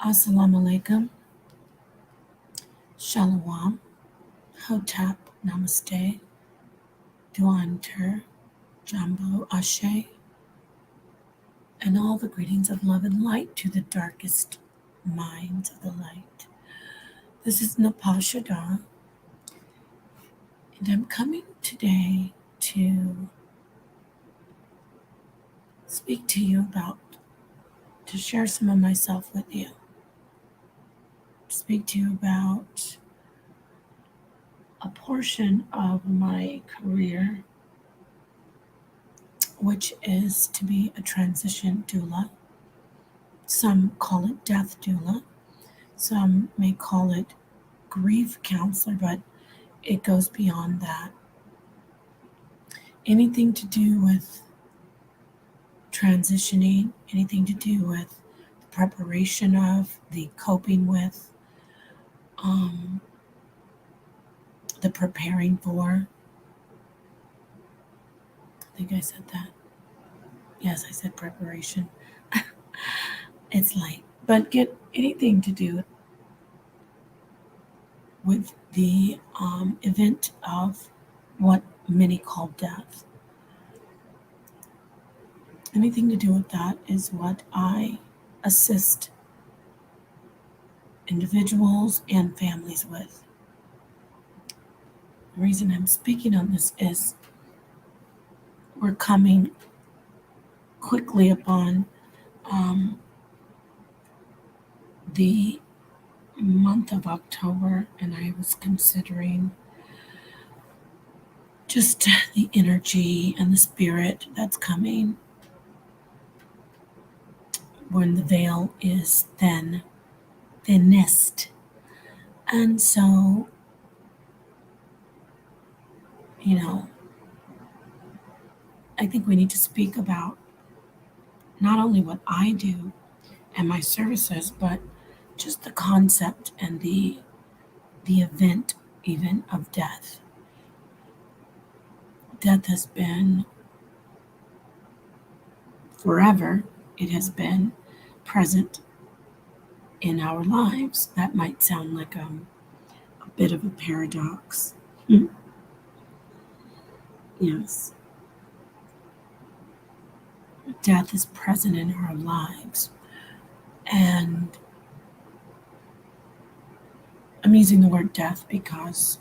Assalamu alaikum, shalom, hotep, namaste, duanter, jambo, ashe, and all the greetings of love and light to the darkest minds of the light. This is NapahShadah, and I'm coming today to speak to you to share some of myself with you, speak to you about a portion of my career, which is to be a transition doula. Some call it death doula. Some may call it grief counselor, but it goes beyond that. Anything to do with transitioning, anything to do with the preparation of, the coping with, the preparing for. I think I said that. Yes, I said preparation. It's late. But get anything to do with the event of what many call death. Anything to do with that is what I assist individuals and families with. The reason I'm speaking on this is we're coming quickly upon the month of October, and I was considering just the energy and the spirit that's coming when the veil is thinnest. And so, I think we need to speak about not only what I do and my services, but just the concept and the event even of death. Death has been forever. It has been present in our lives. That might sound like a bit of a paradox. Yes. Death is present in our lives. And I'm using the word death because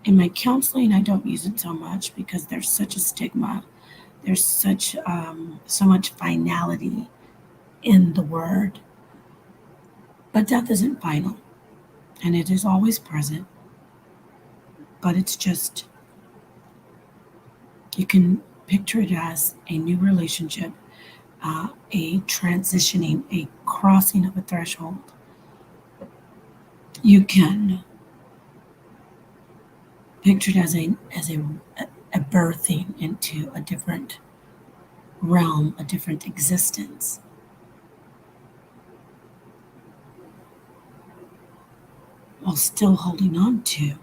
in my counseling, I don't use it so much because there's such a stigma. There's so much finality in the word. But death isn't final, and it is always present. But it's just, you can picture it as a new relationship, a transitioning, a crossing of a threshold. You can picture it as a birthing into a different realm, a different existence. While still holding on to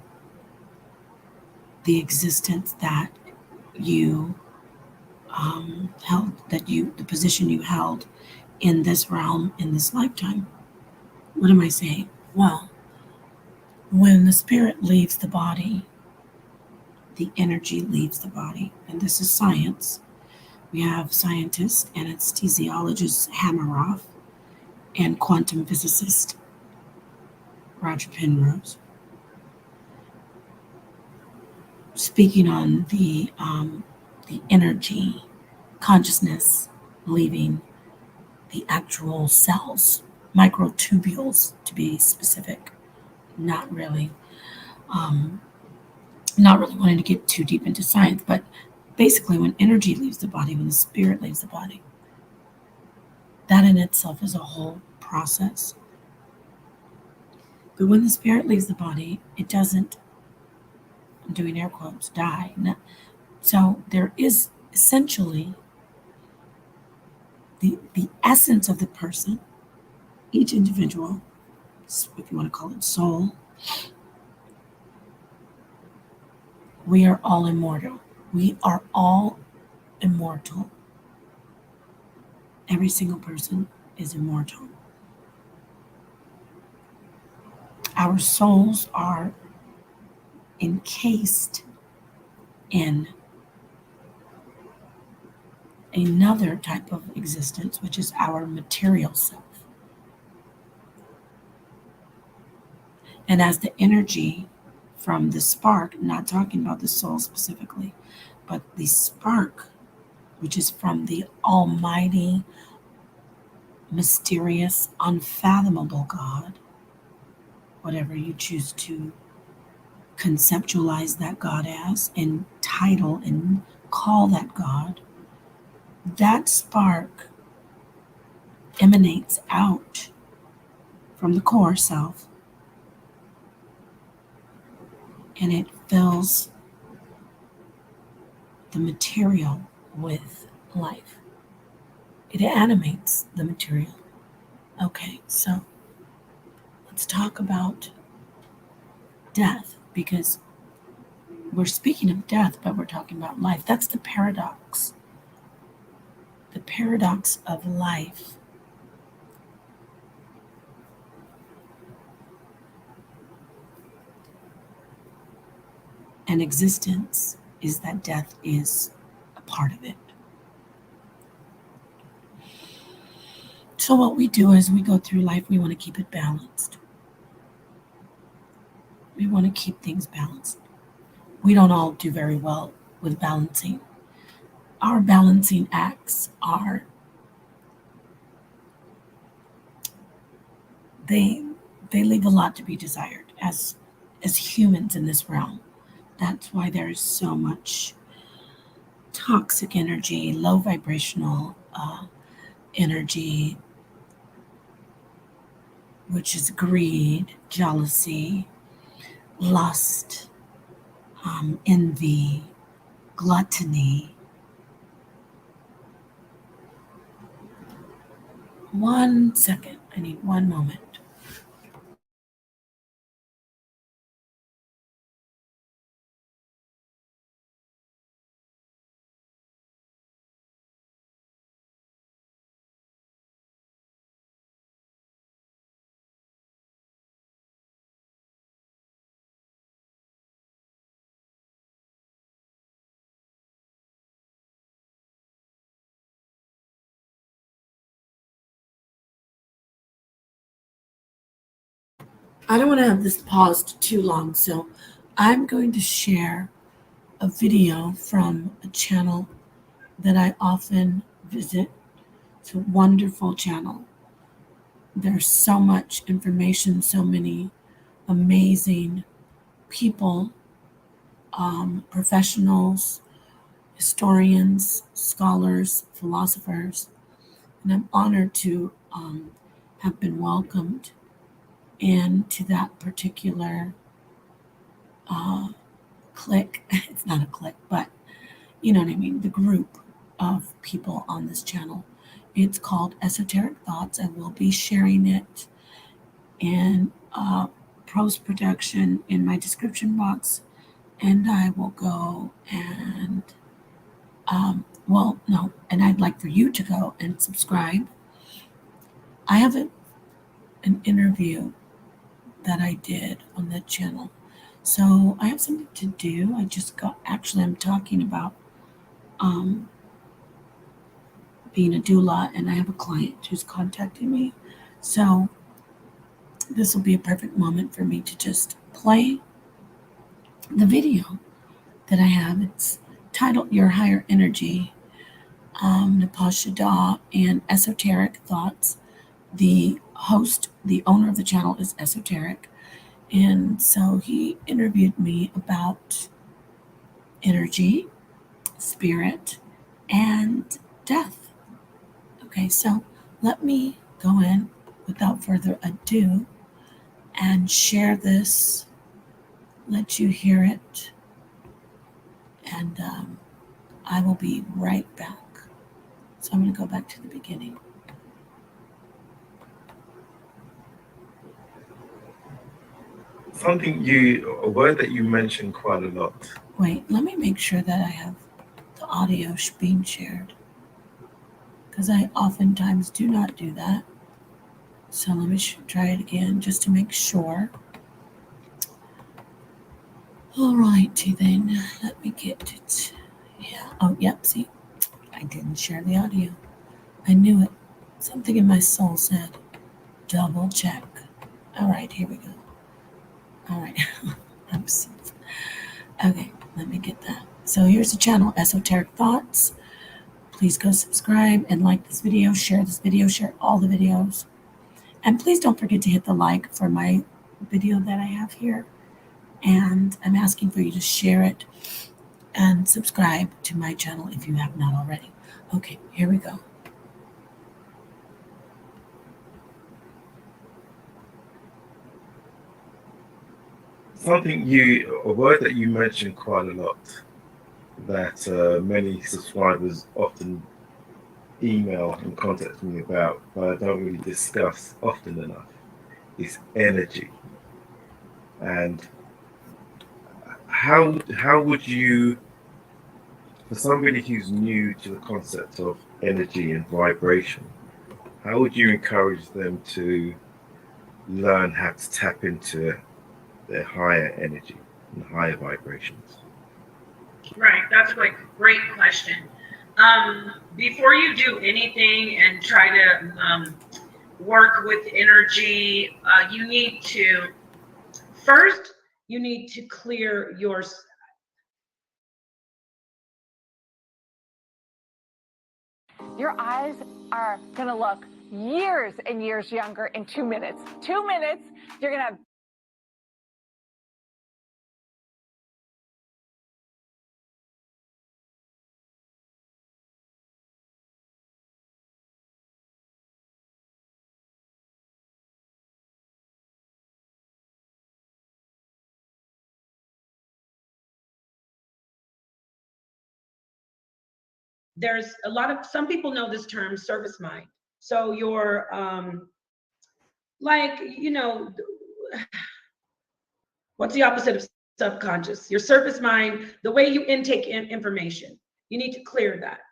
the existence that you held, the position you held in this realm, in this lifetime. What am I saying? Well, when the spirit leaves the body, the energy leaves the body. And this is science. We have scientist, anesthesiologist Hamaroff, and quantum physicist Roger Penrose, speaking on the energy, consciousness leaving the actual cells, microtubules to be specific. Not really wanting to get too deep into science, but basically when energy leaves the body, when the spirit leaves the body, that in itself is a whole process. But when the spirit leaves the body, it doesn't, I'm doing air quotes, die. No. So there is essentially the essence of the person, each individual, if you want to call it soul. We are all immortal. We are all immortal. Every single person is immortal. Our souls are encased in another type of existence, which is our material self. And as the energy from the spark, not talking about the soul specifically, but the spark, which is from the almighty, mysterious, unfathomable God, whatever you choose to conceptualize that God as and title and call that God, that spark emanates out from the core self and it fills the material with life. It animates the material. Okay, so let's talk about death because we're speaking of death, but we're talking about life. That's the paradox. The paradox of life and existence is that death is a part of it. So, what we do as we go through life, we want to keep it balanced. We want to keep things balanced. We don't all do very well with balancing. Our balancing acts are, they they leave a lot to be desired as humans in this realm. That's why there's so much toxic energy, low vibrational energy, which is greed, jealousy, lust, envy, gluttony. One second, I need one moment. I don't want to have this paused too long, so I'm going to share a video from a channel that I often visit. It's a wonderful channel. There's so much information, so many amazing people, professionals, historians, scholars, philosophers, and I'm honored to have been welcomed into that particular uh, clique. It's not a clique, but you know what I mean, the group of people on this channel. It's called Esoteric Thoughts. I will be sharing it in post production in my description box, and I will go and well, no, and I'd like for you to go and subscribe. I have an interview that I did on that channel. So I have something to do. I just got, actually, I'm talking about um, being a doula, and I have a client who's contacting me. So this will be a perfect moment for me to just play the video that I have. It's titled Your Higher Energy, NapahShadah, and Esoteric Thoughts. The host, the owner of the channel is Esoteric. And so he interviewed me about energy, spirit, and death. Okay, so let me go in without further ado and share this, let you hear it, and I will be right back. So I'm going to go back to the beginning. A word that you mentioned quite a lot. Wait, let me make sure that I have the audio being shared, because I oftentimes do not do that. So let me try it again just to make sure. All righty then, let me get it. Yeah. Oh, yep. See, I didn't share the audio. I knew it. Something in my soul said, double check. All right, here we go. All right. Oops. Okay, let me get that. So here's the channel, Esoteric Thoughts. Please go subscribe and like this video, share all the videos. And please don't forget to hit the like for my video that I have here. And I'm asking for you to share it and subscribe to my channel if you have not already. Okay, here we go. A word that you mentioned quite a lot that many subscribers often email and contact me about, but I don't really discuss often enough, is energy. And how would you, for somebody who's new to the concept of energy and vibration, how would you encourage them to learn how to tap into their higher energy and higher vibrations? Right, that's a great question. Before you do anything and try to work with energy, you need to first clear your. Your eyes are gonna look years and years younger in 2 minutes. 2 minutes, you're gonna have There's some people know this term, surface mind. So your like, what's the opposite of subconscious? Your surface mind, the way you intake information, you need to clear that.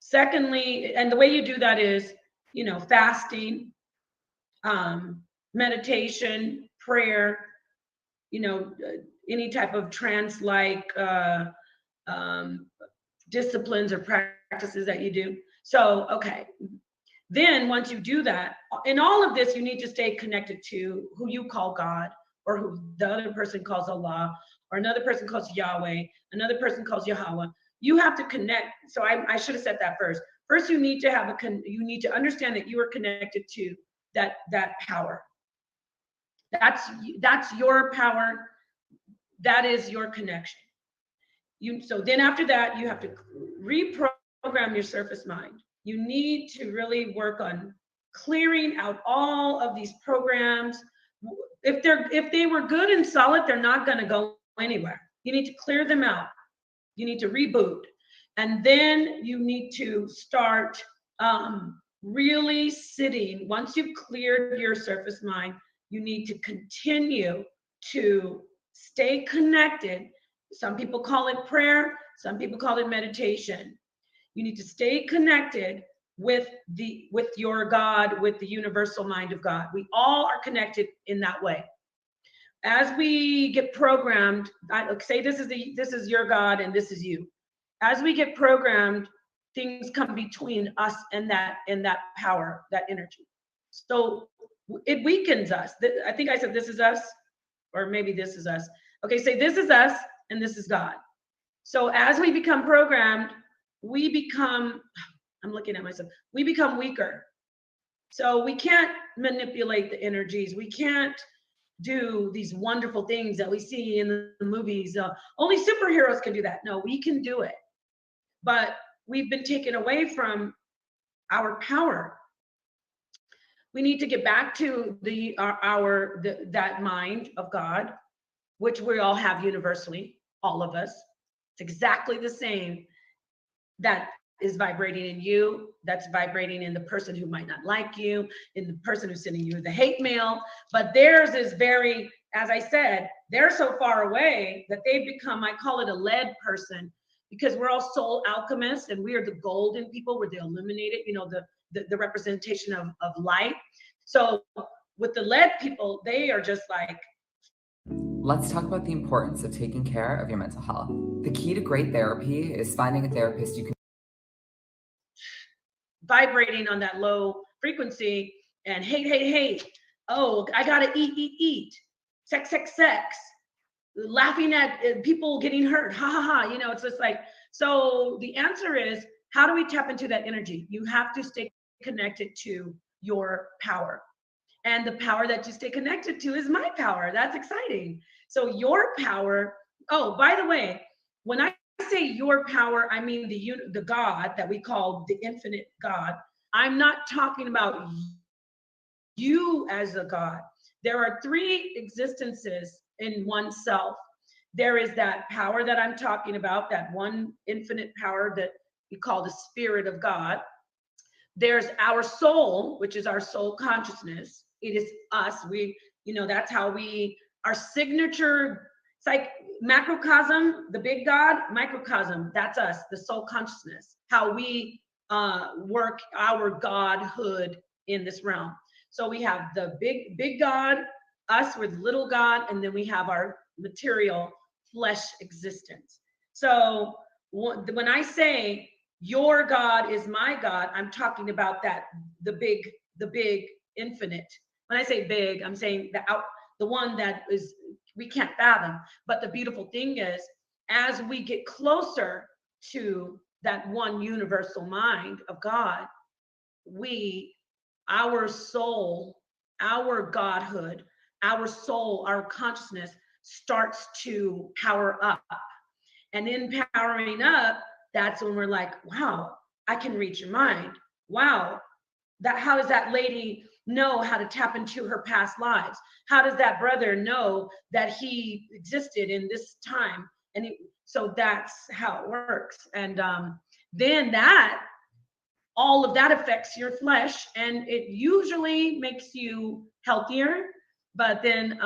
Secondly, and the way you do that is, fasting, meditation, prayer, any type of trance-like disciplines or practices that you do. So, okay. Then once you do that, in all of this, you need to stay connected to who you call God, or who the other person calls Allah, or another person calls Yahweh, another person calls Yahweh. You have to connect. So I should have said that first. First, you need to you need to understand that you are connected to that power. That's your power. That is your connection. So then after that, you have to reprogram your surface mind. You need to really work on clearing out all of these programs. If they were good and solid, they're not going to go anywhere. You need to clear them out. You need to reboot. And then you need to start really sitting. Once you've cleared your surface mind, you need to continue to stay connected. Some people call it prayer, some people call it meditation. You need to stay connected with your God, with the universal mind of God. We all are connected in that way. As we get programmed, say this is your God and this is you. As we get programmed, things come between us and that power, that energy. So it weakens us. I think I said this is us, or maybe this is us. Okay, say this is us and this is God. So as we become programmed, we become weaker. So we can't manipulate the energies. We can't do these wonderful things that we see in the movies. Only superheroes can do that. No, we can do it. But we've been taken away from our power. We need to get back to that mind of God, which we all have universally, all of us. It's exactly the same that is vibrating in you, that's vibrating in the person who might not like you, in the person who's sending you the hate mail. But theirs is very, as I said, they're so far away that they've become, I call it a lead person, because we're all soul alchemists and we are the golden people. We're the illuminated, the representation of light. So with the lead people, they are just like, let's talk about the importance of taking care of your mental health. The key to great therapy is finding a therapist you can vibrating on that low frequency and hate. Oh, I gotta eat. Sex. Laughing at people getting hurt. Ha ha ha. You know, it's just like, so the answer is, how do we tap into that energy? You have to stay connected to your power. And the power that you stay connected to is my power. That's exciting. So your power, oh, by the way, when I say your power, I mean the God that we call the infinite God. I'm not talking about you as a God. There are three existences in oneself. There is that power that I'm talking about, that one infinite power that we call the Spirit of God. There's our soul, which is our soul consciousness. It is us. That's how our signature, it's like macrocosm, the big God, microcosm, that's us, the soul consciousness, how we work our godhood in this realm. So we have the big God, us with little God, and then we have our material flesh existence. So when I say your God is my God, I'm talking about that, the big infinite. When I say big, I'm saying the one that is, we can't fathom. But the beautiful thing is, as we get closer to that one universal mind of God, our soul, our godhood, our soul, our consciousness starts to power up. And in powering up, that's when we're like, wow, I can read your mind. Wow, how does that lady know how to tap into her past lives? How does that brother know that he existed in this time? So that's how it works. And then all of that affects your flesh, and it usually makes you healthier. But then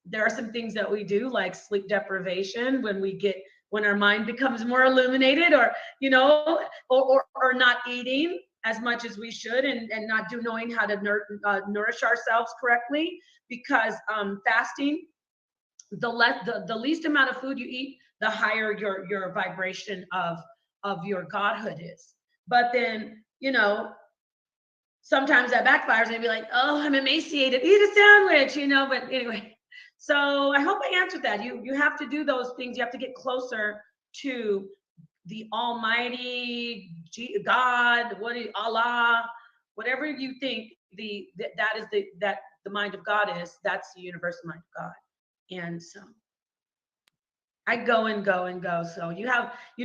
there are some things that we do, like sleep deprivation, when our mind becomes more illuminated, or or not eating as much as we should, and not knowing how to nourish ourselves correctly, because fasting, the least amount of food you eat, the higher your vibration of your godhood is. But then, sometimes that backfires and you'd be like, oh, I'm emaciated, eat a sandwich, but anyway. So I hope I answered that. You have to do those things. You have to get closer to the Almighty God, Allah, whatever you think that is the mind of God is. That's the universal mind of God. And so I go and go and go. So you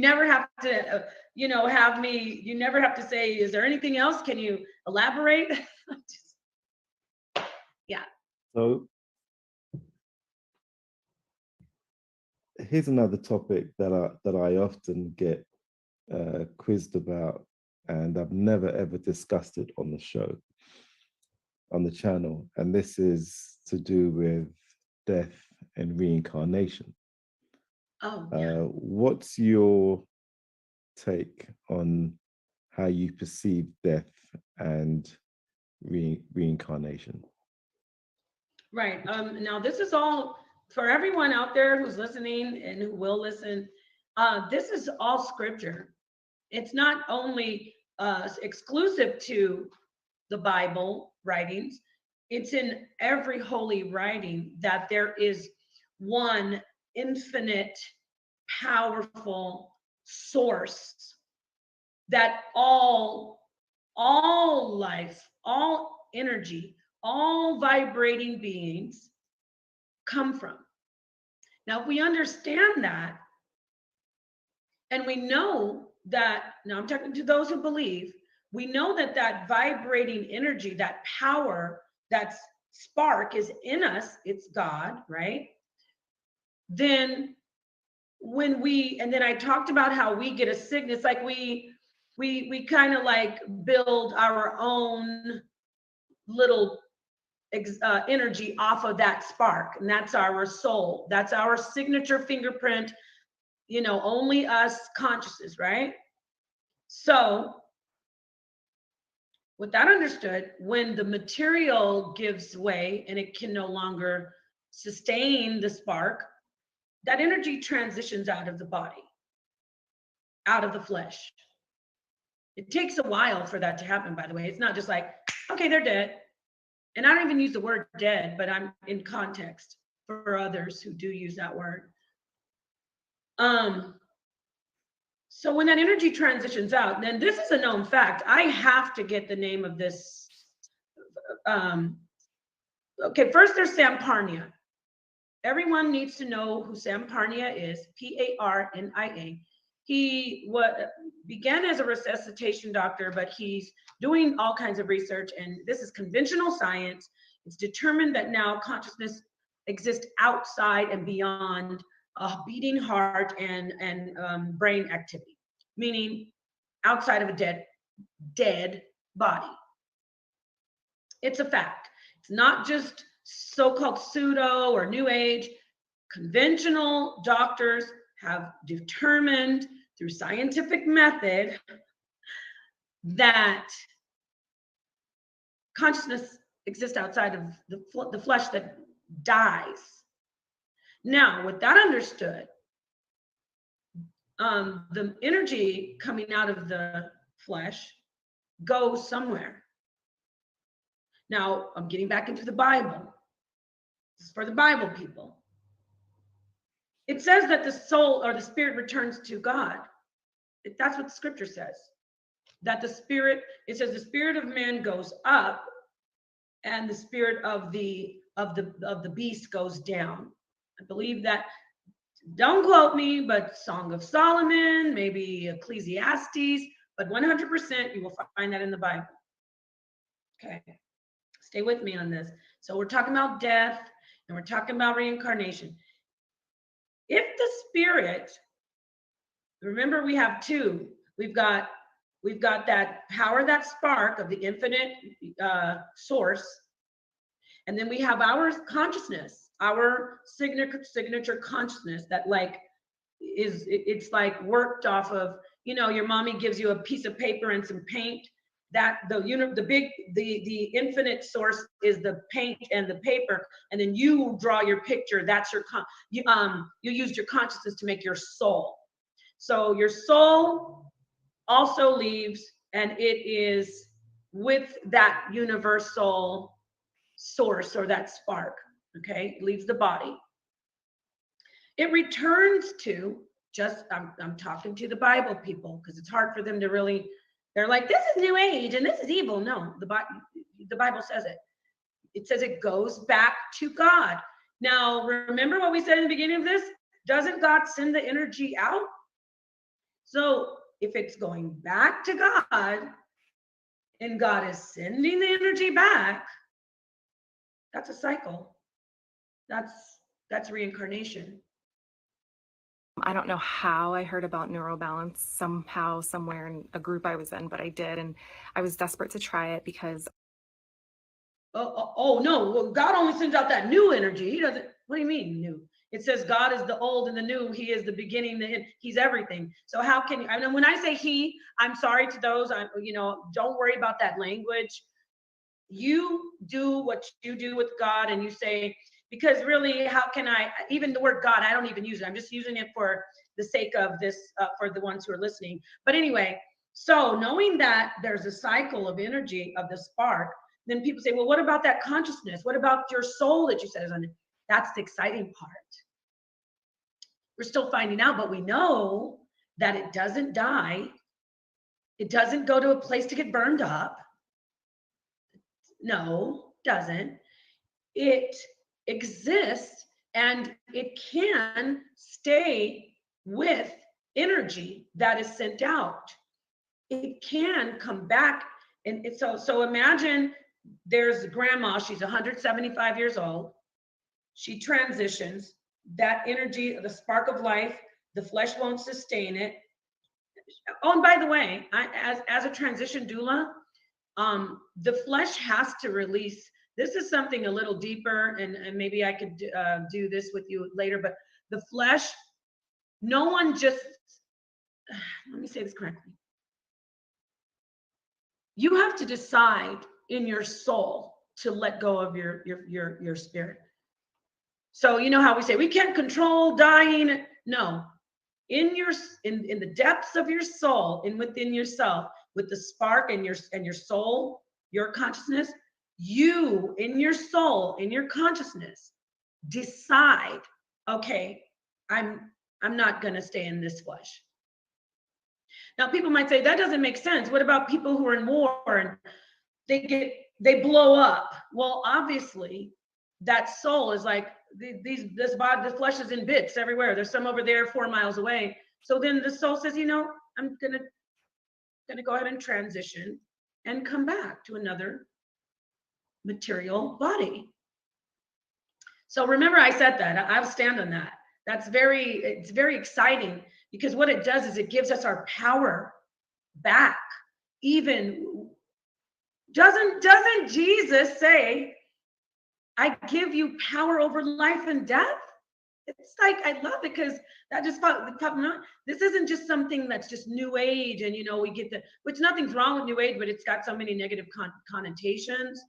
never have to, have me. You never have to say, is there anything else? Can you elaborate? Yeah. So here's another topic that I often get quizzed about, and I've never ever discussed it on the show, on the channel, and this is to do with death and reincarnation. Oh, yeah. What's your take on how you perceive death and reincarnation? Right. Now this is all for everyone out there who's listening and who will listen. This is all scripture. It's not only exclusive to the Bible writings. It's in every holy writing that there is one infinite, powerful source that all life, all energy, all vibrating beings come from. Now, if we understand that, and we know that, now I'm talking to those who believe, we know that vibrating energy, that power, that spark is in us, it's God, right? Then and then I talked about how we get a signal. It's like we kind of like build our own little energy off of that spark, and that's our soul. That's our signature fingerprint, only us consciousness, right? So with that understood, when the material gives way and it can no longer sustain the spark, that energy transitions out of the body, out of the flesh. It takes a while for that to happen, by the way. It's not just like, okay, they're dead. And I don't even use the word dead, but I'm in context for others who do use that word. So when that energy transitions out, then this is a known fact. I have to get the name of this. Okay, first there's Samparnia. Everyone needs to know who Samparnia is, P-A-R-N-I-A. He began as a resuscitation doctor, but he's doing all kinds of research, and this is conventional science. It's determined that now consciousness exists outside and beyond a beating heart and brain activity, meaning outside of a dead body. It's a fact. It's not just so-called pseudo or new age. Conventional doctors have determined through scientific method that consciousness exists outside of the flesh that dies. Now, with that understood, the energy coming out of the flesh goes somewhere. Now, I'm getting back into the Bible. This is for the Bible people. It says that the soul or the spirit returns to God. That's what the scripture says. That the spirit, it says the spirit of man goes up and the spirit of the beast goes down. I believe that, don't quote me, but Song of Solomon, maybe Ecclesiastes, but 100% you will find that in the Bible. Okay, stay with me on this. So we're talking about death and we're talking about reincarnation. If the spirit, remember we have two, we've got that power, that spark of the infinite source, and then we have our consciousness, our signature consciousness that like it's like worked off of, you know, your mommy gives you a piece of paper and some paint. That the infinite source is the paint and the paper, and then you draw your picture. That's your you used your consciousness to make your soul. So your soul also leaves, and it is with that universal source or that spark. Okay, it leaves the body. It returns to I'm talking to the Bible people because it's hard for them to really. They're like, this is new age and this is evil. No, the Bible says it. It says it goes back to God. Now, remember what we said in the beginning of this? Doesn't God send the energy out? So if it's going back to God and God is sending the energy back, that's a cycle. That's reincarnation. I don't know how I heard about neurobalance somehow, somewhere in a group I was in, but I did. And I was desperate to try it because. Oh no, well, God only sends out that new energy. He doesn't, what do you mean new? It says God is the old and the new. He is the beginning, the end. He's everything. So how can you, I mean, when I say he, I'm sorry to those, don't worry about that language. You do what you do with God and you say, because really, how can I, even the word God, I don't even use it. I'm just using it for the sake of this, for the ones who are listening. But anyway, so knowing that there's a cycle of energy of the spark, then people say, well, what about that consciousness? What about your soul that you said is on it? That's the exciting part. We're still finding out, but we know that it doesn't die. It doesn't go to a place to get burned up. No, doesn't. It exists and it can stay with energy that is sent out. It can come back. And so imagine there's grandma, she's 175 years old. She transitions. That energy, the spark of life, the flesh won't sustain it. Oh, and by the way, as a transition doula, the flesh has to release. This is something a little deeper, and maybe I could do this with you later, but the flesh, no one just, let me say this correctly. You have to decide in your soul to let go of your spirit. So you know how we say we can't control dying? No. In the depths of your soul and within yourself, with the spark and your soul, your consciousness, you in your soul, in your consciousness, decide, okay, I'm not going to stay in this flesh. Now people might say that doesn't make sense. What about people who are in war and they blow up? Well, obviously that soul is like this body, this flesh is in bits everywhere. There's some over there 4 miles away. So then the soul says, you know, I'm gonna go ahead and transition and come back to another material body. So remember I said that. I'll stand on that. It's very exciting, because what it does is it gives us our power back. Even doesn't Jesus say, I give you power over life and death? It's like, I love it, because that just this isn't just something that's just new age, and we get which nothing's wrong with new age, but it's got so many negative connotations.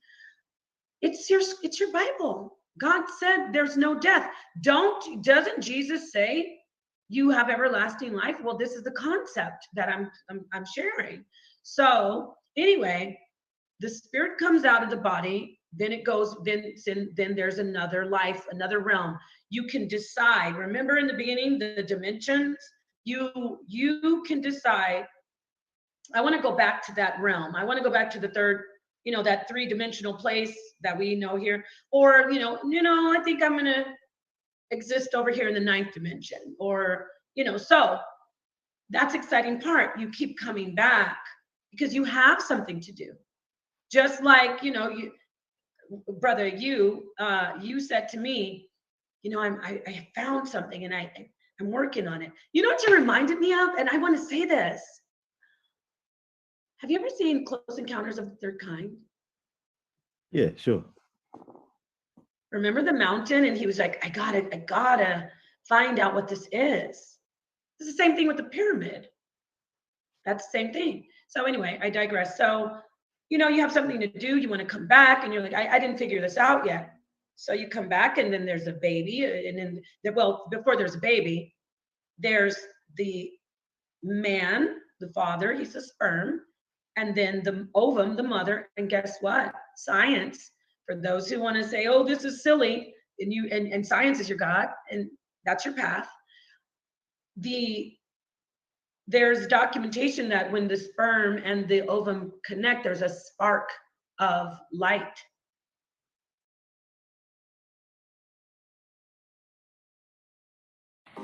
It's your Bible. God said there's no death. Doesn't Jesus say you have everlasting life? Well, this is the concept that I'm sharing. So anyway, the spirit comes out of the body, then it goes, then there's another life, another realm. You can decide. Remember in the beginning, the dimensions, you can decide, I want to go back to that realm. I want to go back to the third, that 3-dimensional place that we know here. Or, I think I'm going to exist over here in the 9th dimension, or, so that's exciting part. You keep coming back because you have something to do. Just like, brother, you said to me, I found something and I'm working on it. You know what you reminded me of? And I want to say this. Have you ever seen Close Encounters of the Third Kind? Yeah, sure. Remember the mountain? And he was like, I gotta find out what this is. It's the same thing with the pyramid. That's the same thing. So anyway, I digress. So, you have something to do, you want to come back, and you're like, I didn't figure this out yet. So you come back, and then there's a baby, and then, before there's a baby, there's the man, the father, he's a sperm, and then the ovum, the mother. And guess what? Science, for those who want to say, oh, this is silly, and science is your God, and that's your path. There's documentation that when the sperm and the ovum connect, there's a spark of light.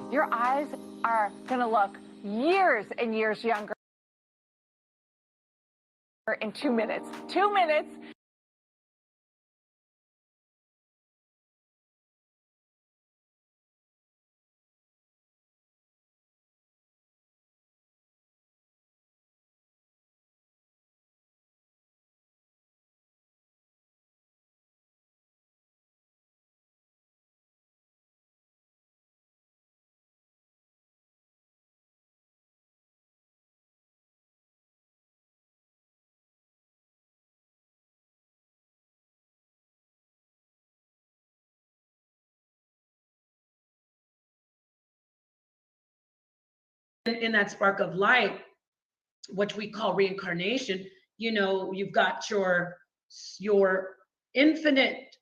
Your eyes are gonna look years and years younger in 2 minutes. 2 minutes. In that spark of light, what we call reincarnation, you've got your infinite,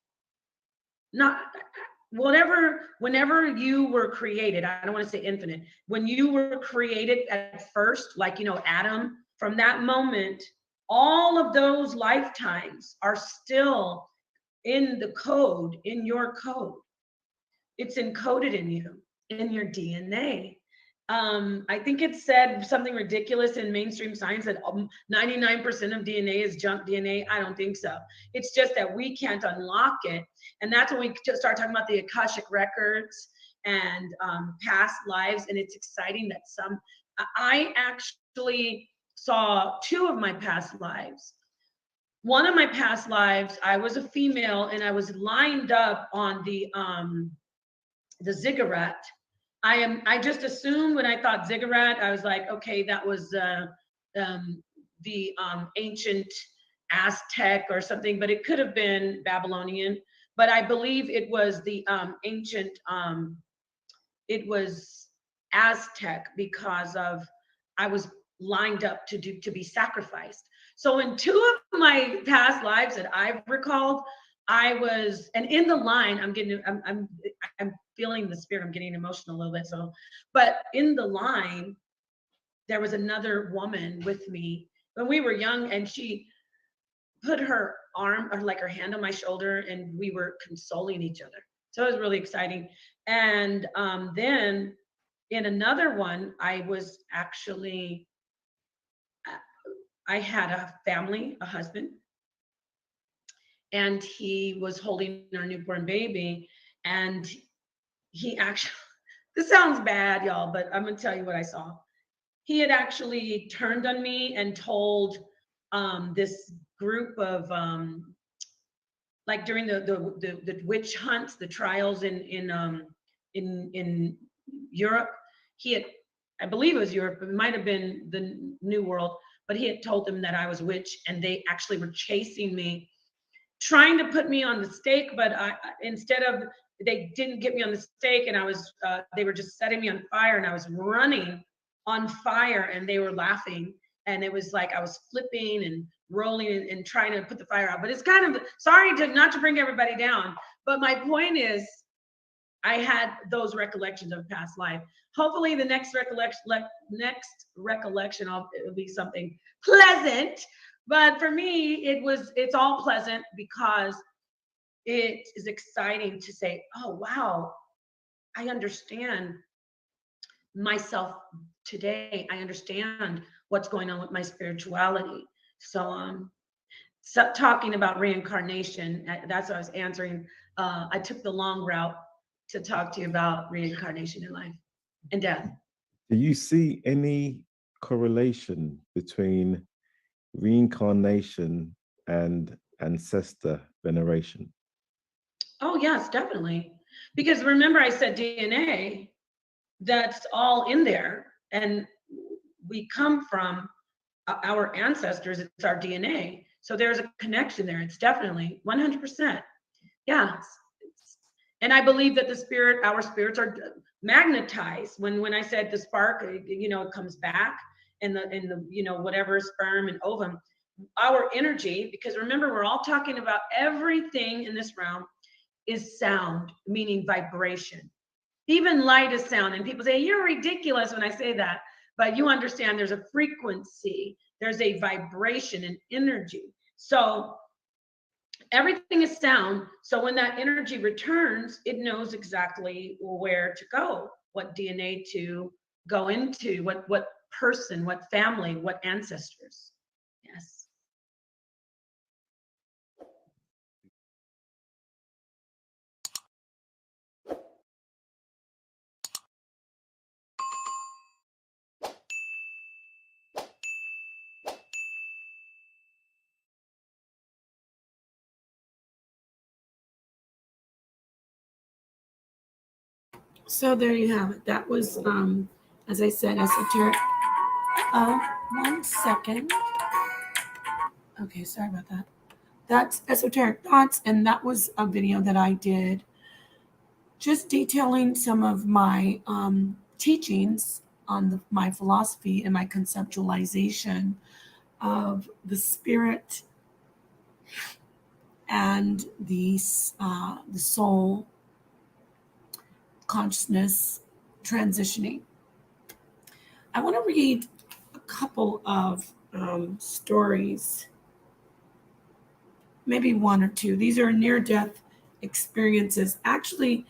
not whenever you were created, I don't want to say infinite, when you were created at first, like, Adam, from that moment, all of those lifetimes are still in the code, in your code. It's encoded in you, in your DNA. I think it said something ridiculous in mainstream science that 99% of DNA is junk DNA. I don't think so. It's just that we can't unlock it. And that's when we just start talking about the Akashic records and past lives. And it's exciting that I actually saw 2 of my past lives. One of my past lives, I was a female and I was lined up on the ziggurat. I just assumed when I thought ziggurat, I was like, okay, that was the ancient Aztec or something, but it could have been Babylonian. but I believe it was the ancient, it was Aztec, because of I was lined up to be sacrificed. So in 2 of my past lives that I've recalled, I was, and in the line, I'm feeling the spirit. I'm getting emotional a little bit. So, but in the line, there was another woman with me when we were young, and she put her arm, or like her hand on my shoulder, and we were consoling each other. So it was really exciting. And then in another one, I was actually, I had a family, a husband, and he was holding our newborn baby, and he actually, this sounds bad, y'all, but I'm gonna tell you what I saw. He had actually turned on me and told this group of like during the witch hunts, the trials in Europe. He had, I believe it was Europe, it might have been the New World, but he had told them that I was a witch, and they actually were chasing me, trying to put me on the stake, but instead of, they didn't get me on the stake, and I was, they were just setting me on fire, and I was running on fire, and they were laughing, and it was like I was flipping and rolling and trying to put the fire out. But it's kind of, sorry to not to bring everybody down, but my point is, I had those recollections of past life. Hopefully the next recollection it'll be something pleasant. But for me, it's all pleasant, because it is exciting to say, oh, wow, I understand myself today. I understand what's going on with my spirituality. So, talking about reincarnation, that's what I was answering. I took the long route to talk to you about reincarnation in life and death. Do you see any correlation between reincarnation and ancestor veneration? Oh, yes, definitely. Because remember, I said DNA, that's all in there. And we come from our ancestors, it's our DNA. So there's a connection there. It's definitely 100%. Yeah. And I believe that our spirits are magnetized. When I said the spark, it comes back in the whatever sperm and ovum, our energy, because remember, we're all talking about everything in this realm is sound, meaning vibration. Even light is sound. And people say, you're ridiculous when I say that. But you understand there's a frequency, there's a vibration and energy. So everything is sound. So when that energy returns, it knows exactly where to go, what DNA to go into, what person, what family, what ancestors. Yes. So there you have it. That was, as I said, esoteric. 1 second. Okay, sorry about that. That's Esoteric Thoughts, and that was a video that I did just detailing some of my teachings on my philosophy and my conceptualization of the spirit and the soul consciousness transitioning. I want to read a couple of stories, maybe 1 or 2. These are near-death experiences. Actually,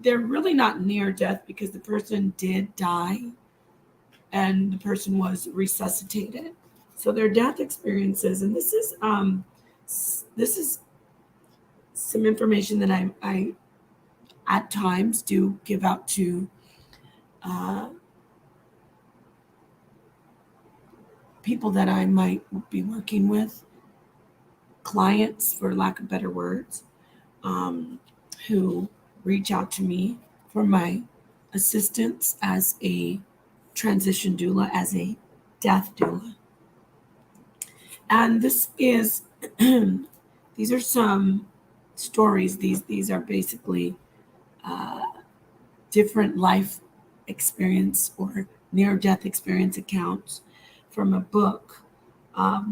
they're really not near death, because the person did die and the person was resuscitated. So they're death experiences, and this is some information that I at times do give out to people that I might be working with, clients, for lack of better words, who reach out to me for my assistance as a transition doula, as a death doula. And this is, these are some stories. These are basically different life experience or near-death experience accounts from a book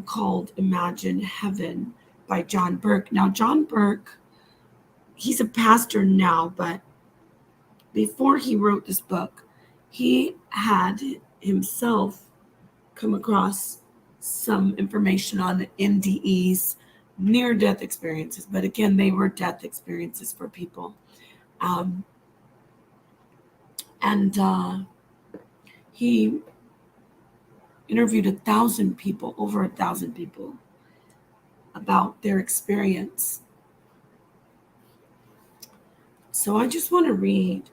called Imagine Heaven by John Burke. Now, John Burke, he's a pastor now, but before he wrote this book, he had himself come across some information on NDEs, near-death experiences. But again, they were death experiences for people. And he interviewed 1,000 people, over 1,000 people, about their experience. So I just want to read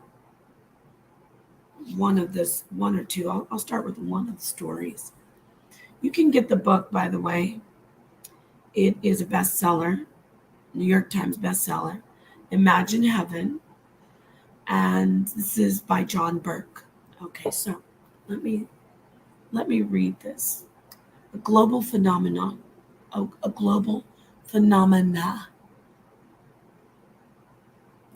one or two. I'll start with one of the stories. You can get the book, by the way. It is a bestseller, New York Times bestseller, Imagine Heaven. And this is by John Burke. Okay, so let me read this. A global phenomenon. A global phenomena.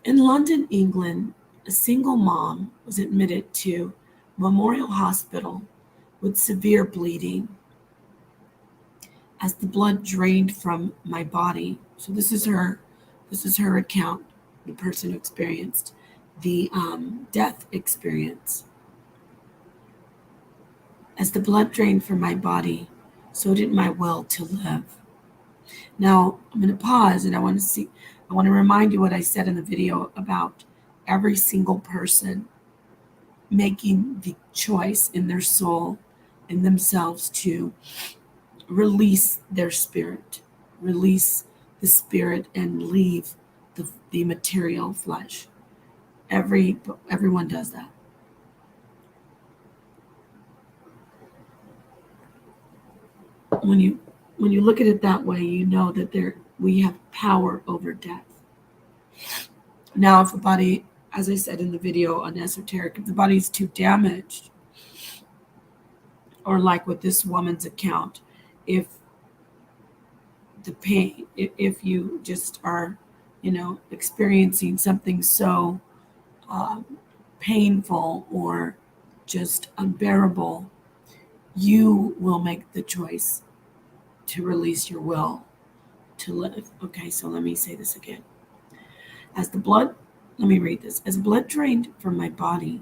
In London, England, a single mom was admitted to Memorial Hospital with severe bleeding. As the blood drained from my body, so this is her account, the person who experienced the death experience. As the blood drained from my body, so did my will to live. Now, I'm going to pause and I want to remind you what I said in the video about every single person making the choice in their soul, in themselves, to release their spirit, release the spirit and leave the material flesh. Everyone does that. When you look at it that way, you know that we have power over death. Now, if a body, as I said in the video on esoteric, if the body is too damaged, or like with this woman's account, if the pain, if you just are, experiencing something so painful or just unbearable, you will make the choice to release your will to live. Okay, so let me say this again. Let me read this. As blood drained from my body,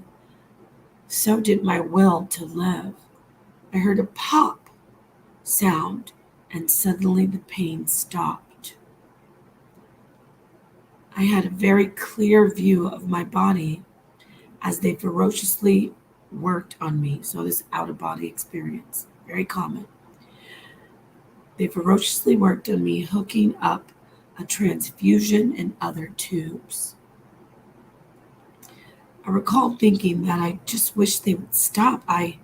so did my will to live. I heard a pop sound, and suddenly the pain stopped. I had a very clear view of my body as they ferociously worked on me. So this out-of-body experience, very common. They ferociously worked on me, hooking up a transfusion and other tubes. I recall thinking that I just wished they would stop. I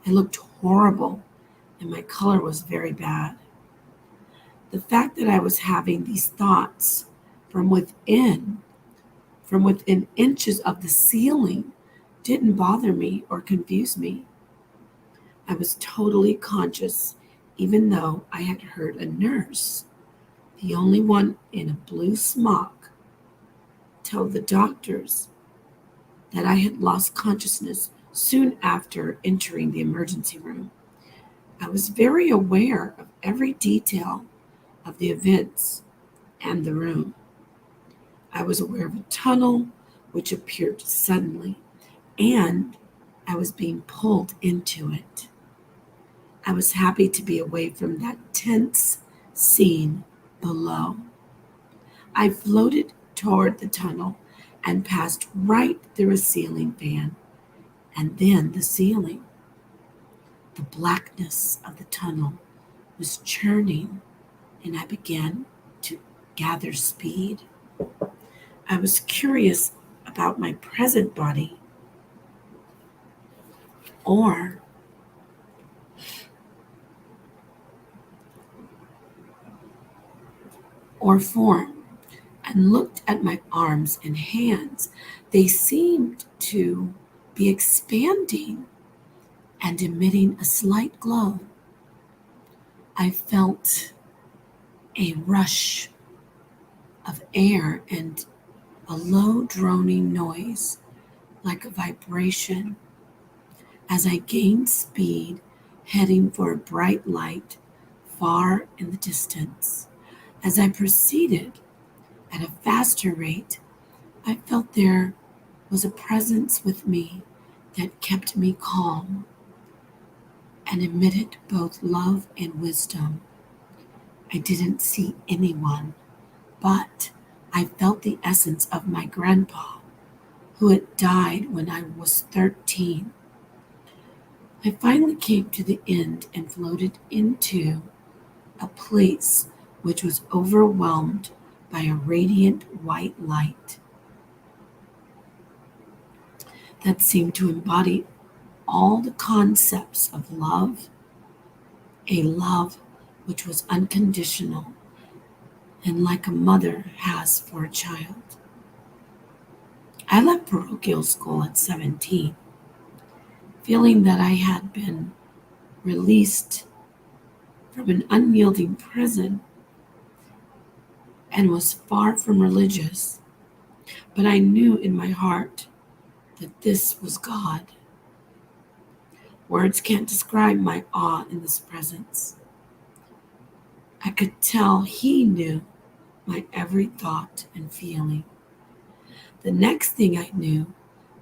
looked horrible, and my color was very bad. The fact that I was having these thoughts from within inches of the ceiling, didn't bother me or confuse me. I was totally conscious, even though I had heard a nurse, the only one in a blue smock, tell the doctors that I had lost consciousness soon after entering the emergency room. I was very aware of every detail of the events and the room. I was aware of a tunnel which appeared suddenly, and I was being pulled into it. I was happy to be away from that tense scene below. I floated toward the tunnel and passed right through a ceiling fan, and then the ceiling. The blackness of the tunnel was churning, and I began to gather speed. I was curious about my present body, or form, and looked at my arms and hands. They seemed to be expanding and emitting a slight glow. I felt a rush of air and a low droning noise like a vibration as I gained speed, heading for a bright light far in the distance. As I proceeded at a faster rate, I felt there was a presence with me that kept me calm and emitted both love and wisdom. I didn't see anyone, but I felt the essence of my grandpa, who had died when I was 13. I finally came to the end and floated into a place which was overwhelmed by a radiant white light that seemed to embody all the concepts of love, a love which was unconditional and like a mother has for a child. I left parochial school at 17, feeling that I had been released from an unyielding prison and was far from religious, but I knew in my heart that this was God. Words can't describe my awe in this presence. I could tell he knew my every thought and feeling. The next thing I knew,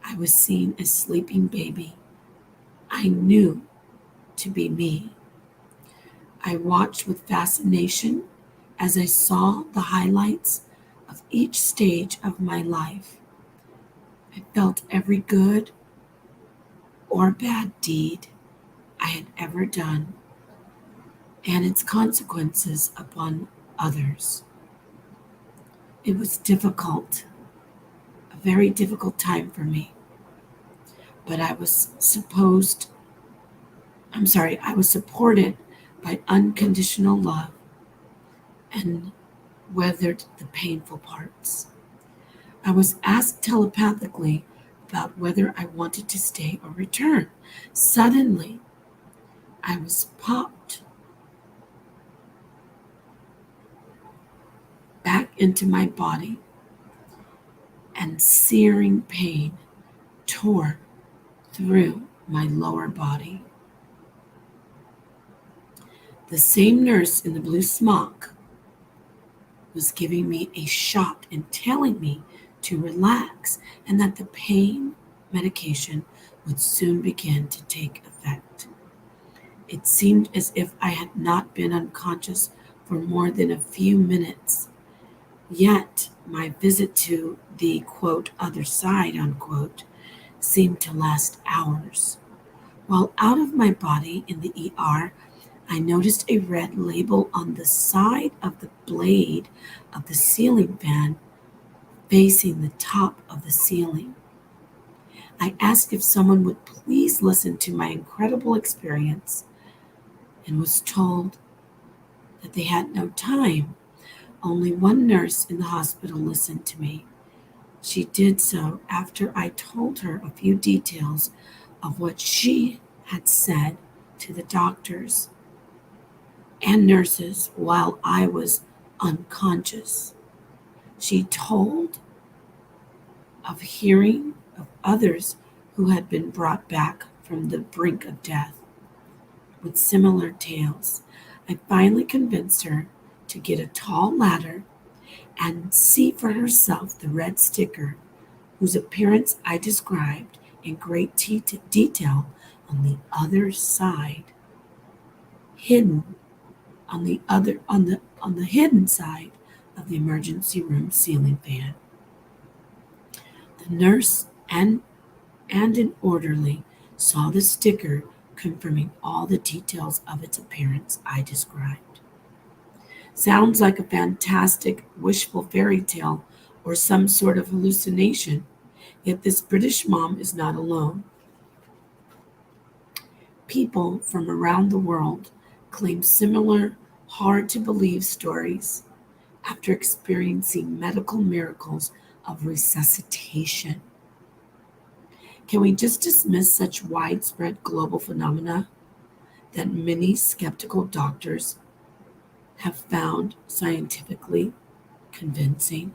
I was seeing a sleeping baby. I knew to be me. I watched with fascination as I saw the highlights of each stage of my life. I felt every good or bad deed I had ever done and its consequences upon others. It was difficult, a very difficult time for me, but I was supported by unconditional love and weathered the painful parts. I was asked telepathically about whether I wanted to stay or return. Suddenly, I was popped back into my body and searing pain tore through my lower body. The same nurse in the blue smock was giving me a shot and telling me to relax and that the pain medication would soon begin to take effect. It seemed as if I had not been unconscious for more than a few minutes. Yet my visit to the quote other side unquote seemed to last hours. While out of my body in the ER, I noticed a red label on the side of the blade of the ceiling fan facing the top of the ceiling. I asked if someone would please listen to my incredible experience and was told that they had no time. Only one nurse in the hospital listened to me. She did so after I told her a few details of what she had said to the doctors and nurses while I was unconscious. She told of hearing of others who had been brought back from the brink of death with similar tales. I finally convinced her to get a tall ladder and see for herself the red sticker whose appearance I described in great detail on the other side, hidden on the hidden side of the emergency room ceiling fan. The nurse and an orderly saw the sticker confirming all the details of its appearance I described. Sounds like a fantastic, wishful fairy tale or some sort of hallucination, yet this British mom is not alone. People from around the world claim similar, hard-to-believe stories after experiencing medical miracles of resuscitation. Can we just dismiss such widespread global phenomena that many skeptical doctors have found scientifically convincing.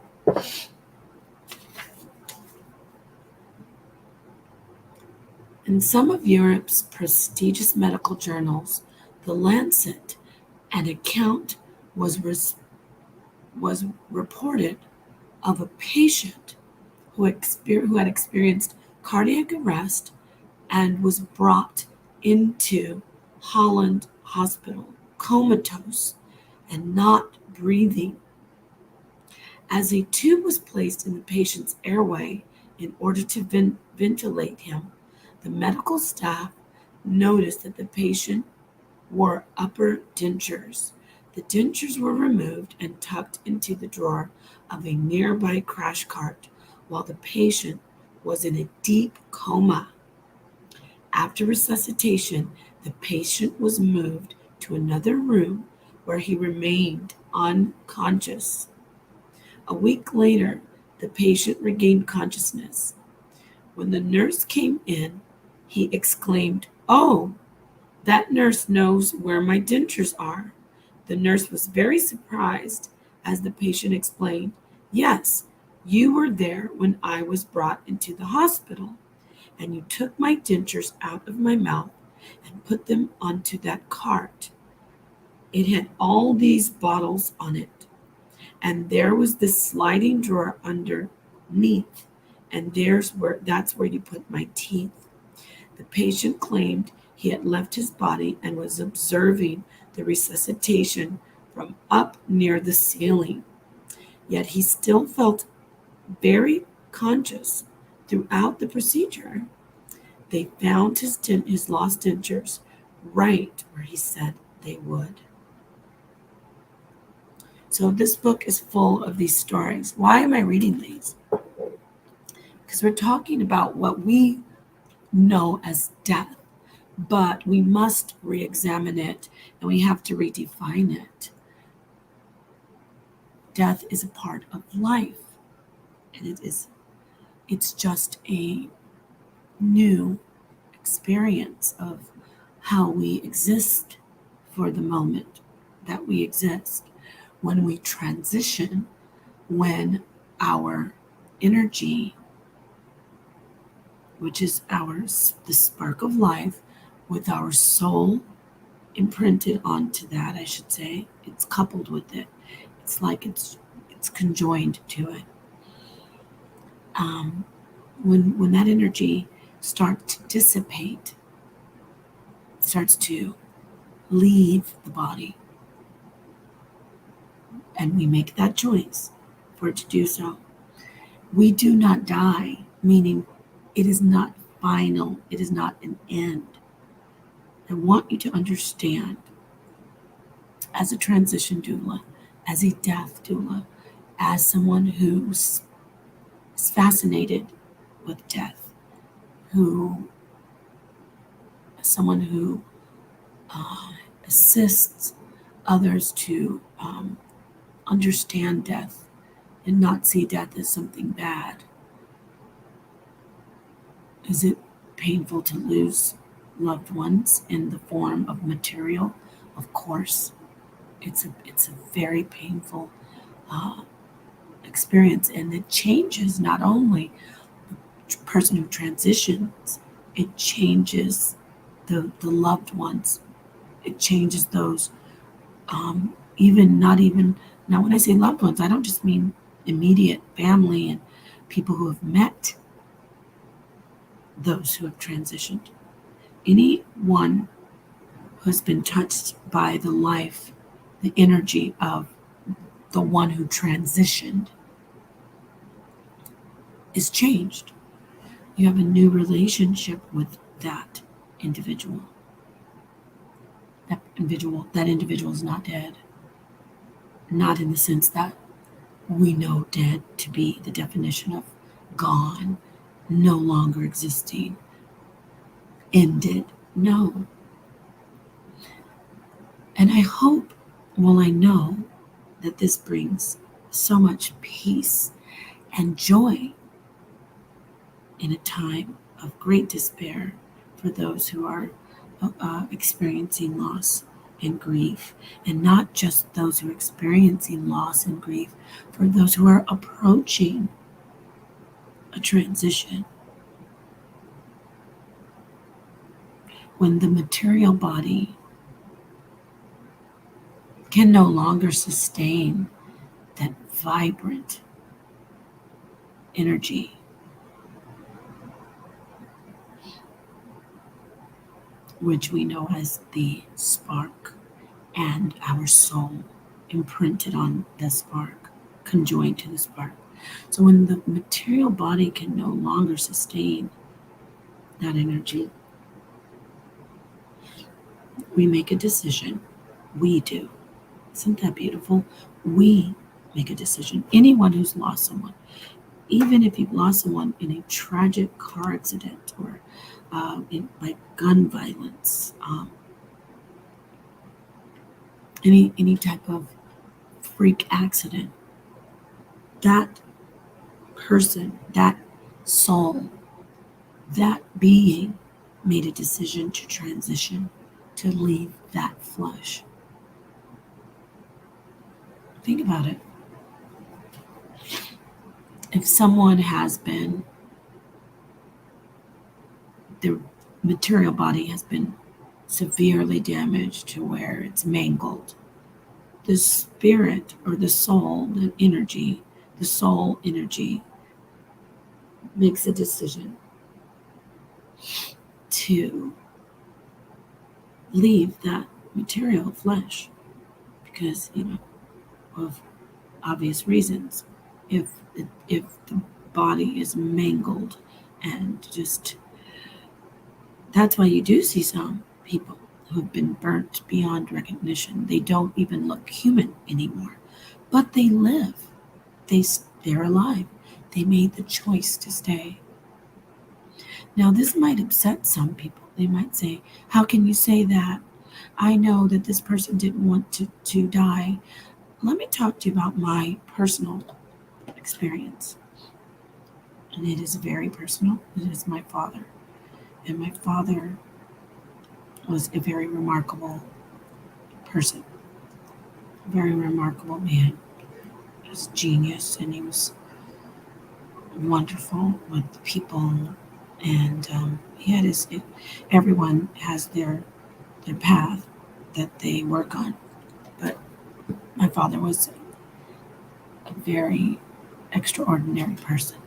In some of Europe's prestigious medical journals, The Lancet, an account was reported of a patient who had experienced cardiac arrest and was brought into Holland Hospital, comatose and not breathing. As a tube was placed in the patient's airway in order to ventilate him, the medical staff noticed that the patient wore upper dentures. The dentures were removed and tucked into the drawer of a nearby crash cart while the patient was in a deep coma. After resuscitation, the patient was moved to another room where he remained unconscious. A week later, the patient regained consciousness. When the nurse came in, he exclaimed, "Oh, that nurse knows where my dentures are." The nurse was very surprised as the patient explained, "Yes, you were there when I was brought into the hospital, and you took my dentures out of my mouth and put them onto that cart. It had all these bottles on it, and there was this sliding drawer underneath, and that's where you put my teeth." The patient claimed he had left his body and was observing the resuscitation from up near the ceiling. Yet he still felt very conscious throughout the procedure. They found his lost dentures right where he said they would. So this book is full of these stories. Why am I reading these? Because we're talking about what we know as death, but we must re-examine it and we have to redefine it. Death is a part of life, and it's just a new experience of how we exist for the moment that we exist. When we transition, when our energy, which is the spark of life, with our soul imprinted onto that, I should say, it's coupled with it. It's like it's conjoined to it. When that energy starts to dissipate, starts to leave the body, and we make that choice for it to do so, we do not die, meaning it is not final, it is not an end. I want you to understand, as a transition doula, as a death doula, as someone who's fascinated with death, someone who assists others to understand death and not see death as something bad. Is it painful to lose loved ones in the form of material? Of course. It's a very painful experience, and it changes not only the person who transitions, it changes the loved ones. It changes those, now when I say loved ones, I don't just mean immediate family and people who have met those who have transitioned. Anyone who has been touched by the life, the energy of the one who transitioned is changed. You have a new relationship with that individual. That individual is not dead. Not in the sense that we know dead to be the definition of gone, no longer existing, ended. No. And I hope, I know that this brings so much peace and joy in a time of great despair for those who are experiencing loss and grief, and not just those who are experiencing loss and grief, for those who are approaching a transition. When the material body can no longer sustain that vibrant energy, which we know as the spark, and our soul imprinted on the spark, conjoined to the spark. So when the material body can no longer sustain that energy, we make a decision. We do. Isn't that beautiful? We make a decision. Anyone who's lost someone, even if you've lost someone in a tragic car accident or in like gun violence, any type of freak accident, that person, that soul, that being made a decision to transition, to leave that flesh. Think about it. If someone has been, their material body has been severely damaged to where it's mangled, the spirit or the soul, the soul energy makes a decision to leave that material flesh because, of obvious reasons. If the body is mangled and just, that's why you do see some people who have been burnt beyond recognition. They don't even look human anymore, but they live. They're alive. They made the choice to stay. Now, this might upset some people. They might say, how can you say that? I know that this person didn't want to die. Let me talk to you about my personal experience. And it is very personal. It is my father. And my father was a very remarkable person, a very remarkable man. He was a genius, and he was wonderful with people. And he had everyone has their path that they work on. But my father was a very extraordinary person.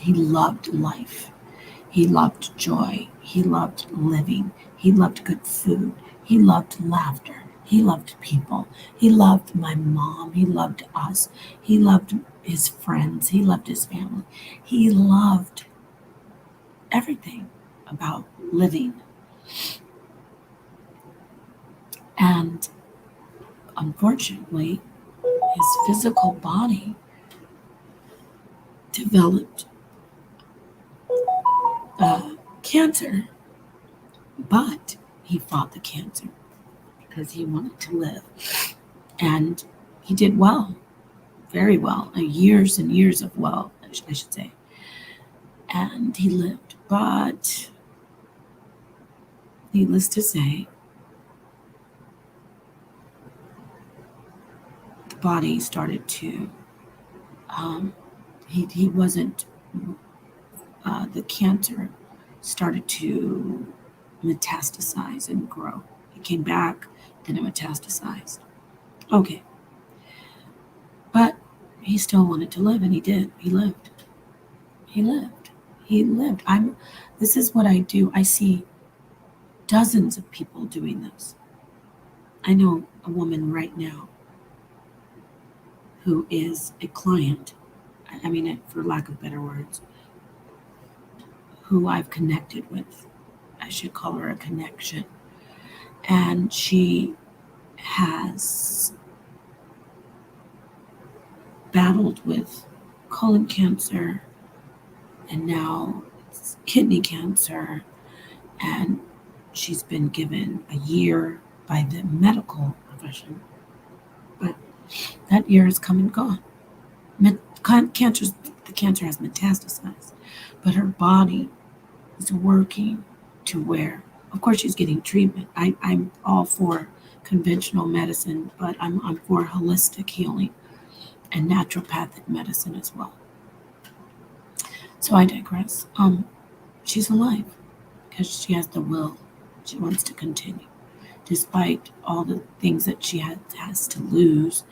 He loved life. He loved joy. He loved living. He loved good food. He loved laughter. He loved people. He loved my mom. He loved us. He loved his friends. He loved his family. He loved everything about living. And unfortunately, his physical body developed cancer, but he fought the cancer because he wanted to live. And he did well, very well, years and years of well, I should say. And he lived, but needless to say, the body started to, he wasn't, the cancer started to metastasize and grow. It came back, then it metastasized. Okay. But he still wanted to live, and he did. He lived. He lived. He lived. This is what I do. I see dozens of people doing this. I know a woman right now who is a client, I mean, for lack of better words, who I've connected with. I should call her a connection. And she has battled with colon cancer and now it's kidney cancer. And she's been given a year by the medical profession. But that year has come and gone. The cancer has metastasized, but her body is working to where, of course, she's getting treatment. I'm all for conventional medicine, but I'm for holistic healing and naturopathic medicine as well. So I digress. She's alive because she has the will. She wants to continue, despite all the things that she has to lose.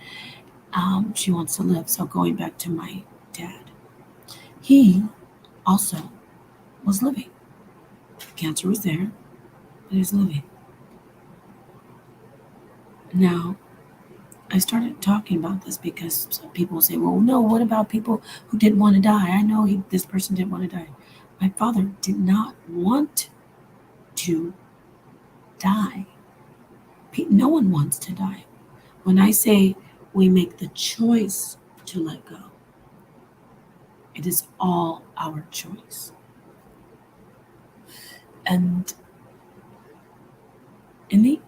She wants to live. So going back to my dad, he also was living. Cancer was there, but he was living. Now, I started talking about this because some people say, well, no, what about people who didn't want to die? I know this person didn't want to die. My father did not want to die. No one wants to die. When I say we make the choice to let go, it is all our choice. And in the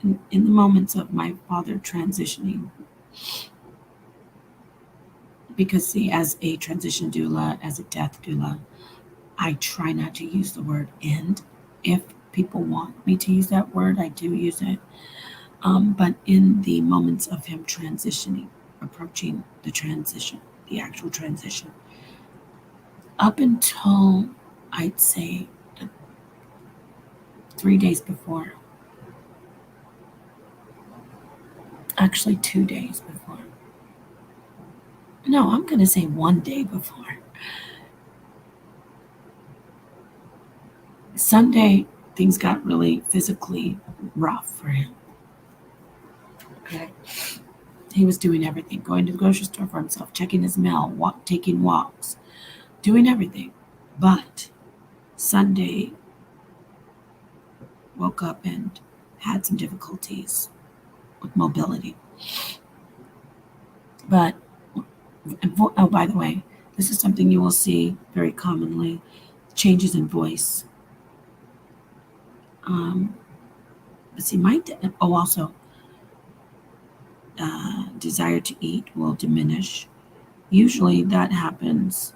in the moments of my father transitioning, because see, as a transition doula, as a death doula, I try not to use the word end. If people want me to use that word, I do use it. But in the moments of him transitioning, approaching the transition, the actual transition, up until I'd say 3 days before, actually 2 days before. No, I'm going to say 1 day before. Sunday, things got really physically rough for him. Okay. He was doing everything, going to the grocery store for himself, checking his mail, taking walks, doing everything. But Sunday, woke up and had some difficulties with mobility. But, oh, by the way, this is something you will see very commonly, changes in voice. But see, also, desire to eat will diminish. Usually that happens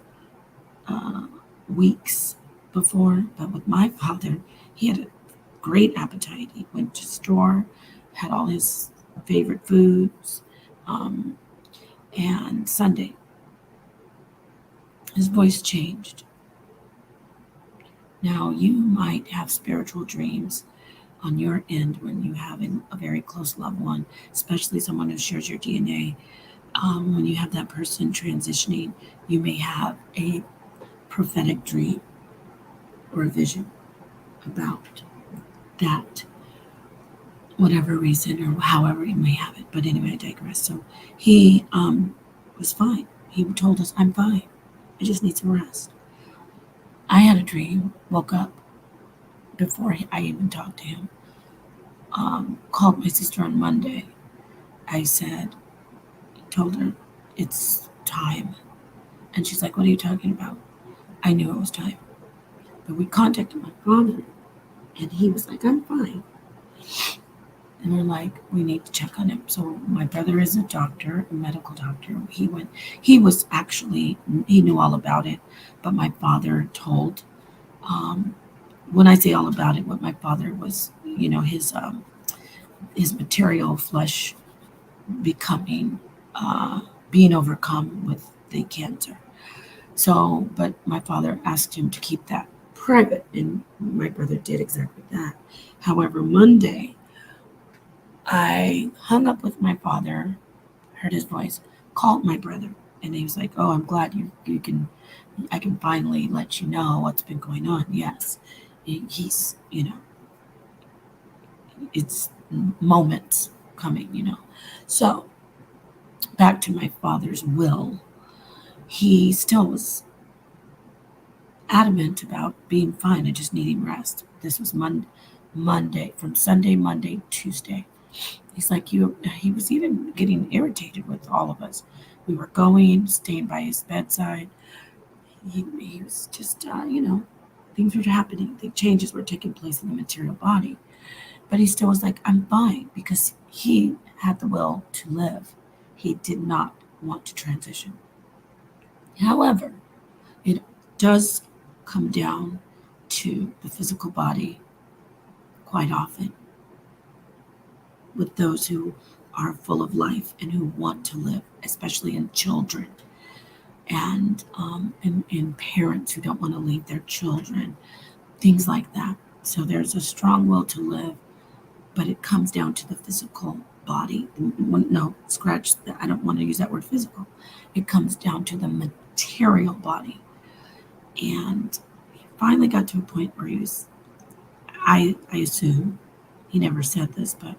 weeks before, but with my father, he had a great appetite. He went to the store, had all his favorite foods, and Sunday, his voice changed. Now, you might have spiritual dreams on your end when you have a very close loved one, especially someone who shares your DNA. When you have that person transitioning, you may have a prophetic dream or a vision about that, whatever reason or however you may have it. But anyway, I digress. So he was fine. He told us, I'm fine. I just need some rest. I had a dream, woke up before I even talked to him. Called my sister on Monday. I told her it's time. And she's like, what are you talking about? I knew it was time. But we contacted my father and he was like, I'm fine. And we're like, we need to check on him. So my brother is a doctor, a medical doctor. He knew all about it. But my father told, when I say all about it, what my father was, his material flesh becoming, being overcome with the cancer. So, but my father asked him to keep that private, and my brother did exactly that. However, Monday, I hung up with my father, heard his voice, called my brother, and he was like, "Oh, I'm glad I can finally let you know what's been going on." Yes, he's, it's moments coming. So back to my father's will, he still was adamant about being fine and just needing rest. This was Monday, from Sunday, Monday, Tuesday. He's like, he was even getting irritated with all of us. We were staying by his bedside. He was just, things were happening. The changes were taking place in the material body. But he still was like, I'm fine, because he had the will to live. He did not want to transition. However, it does come down to the physical body quite often. with those who are full of life and who want to live, especially in children and in parents who don't want to leave their children, things like that. So there's a strong will to live, but it comes down to the physical body. No, scratch that. I don't want to use that word physical. It comes down to the material body. And he finally got to a point where he was, I assume, he never said this, but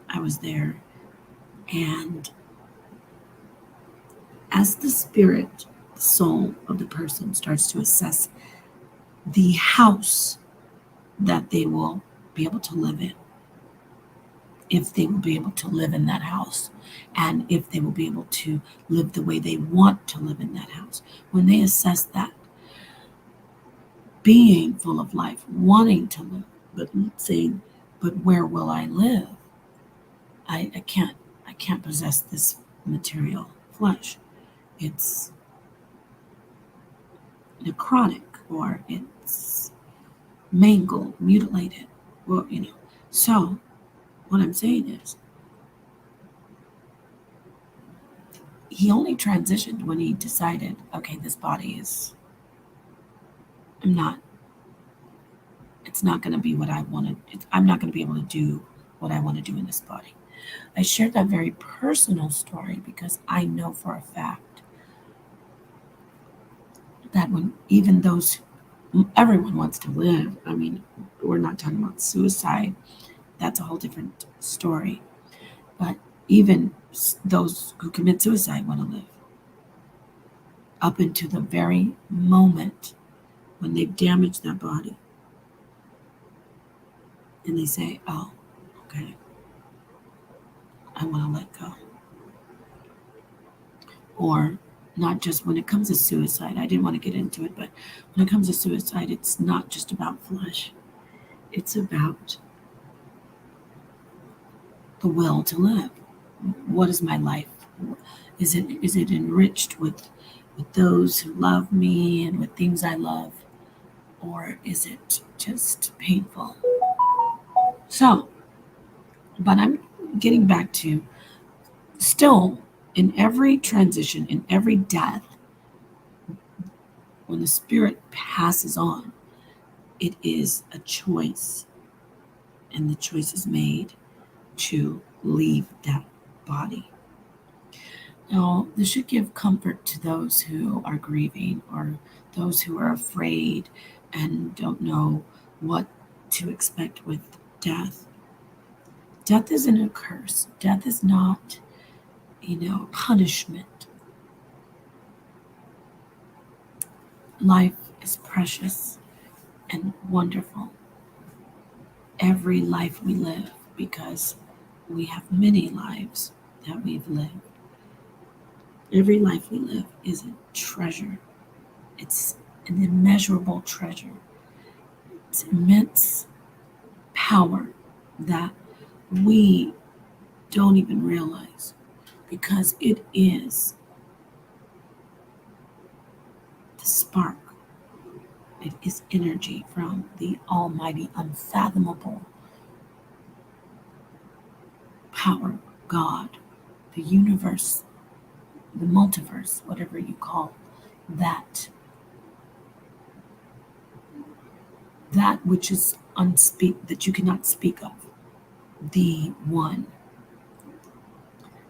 I was there. And as the spirit, the soul of the person starts to assess the house that they will be able to live in, if they will be able to live in that house, and if they will be able to live the way they want to live in that house. When they assess that, being full of life, wanting to live, but saying, but where will I live? I can't possess this material flesh. It's necrotic, or it's mangled, mutilated. Well, So what I'm saying is, he only transitioned when he decided, okay, this body is, it's not going to be what I wanted. I'm not going to be able to do what I want to do in this body. I shared that very personal story because I know for a fact that when even everyone wants to live. I mean, we're not talking about suicide. That's a whole different story. But even those who commit suicide want to live up into the very moment when they've damaged that body. And they say, oh, okay, I want to let go. Or not just when it comes to suicide. I didn't want to get into it, but when it comes to suicide, it's not just about flesh. It's about the will to live. What is my life? Is it enriched with those who love me and with things I love? Or is it just painful? So, but I'm getting back to, still, in every transition, in every death, when the spirit passes on, it is a choice. And the choice is made to leave that body. Now, this should give comfort to those who are grieving, or those who are afraid and don't know what to expect with death. Death isn't a curse. Death is not, punishment. Life is precious and wonderful. Every life we live, because we have many lives that we've lived. Every life we live is a treasure. It's an immeasurable treasure. It's immense power that we don't even realize, because it is the spark. It is energy from the almighty, unfathomable power, God, the universe, the multiverse, whatever you call that. That which is that you cannot speak of. The one.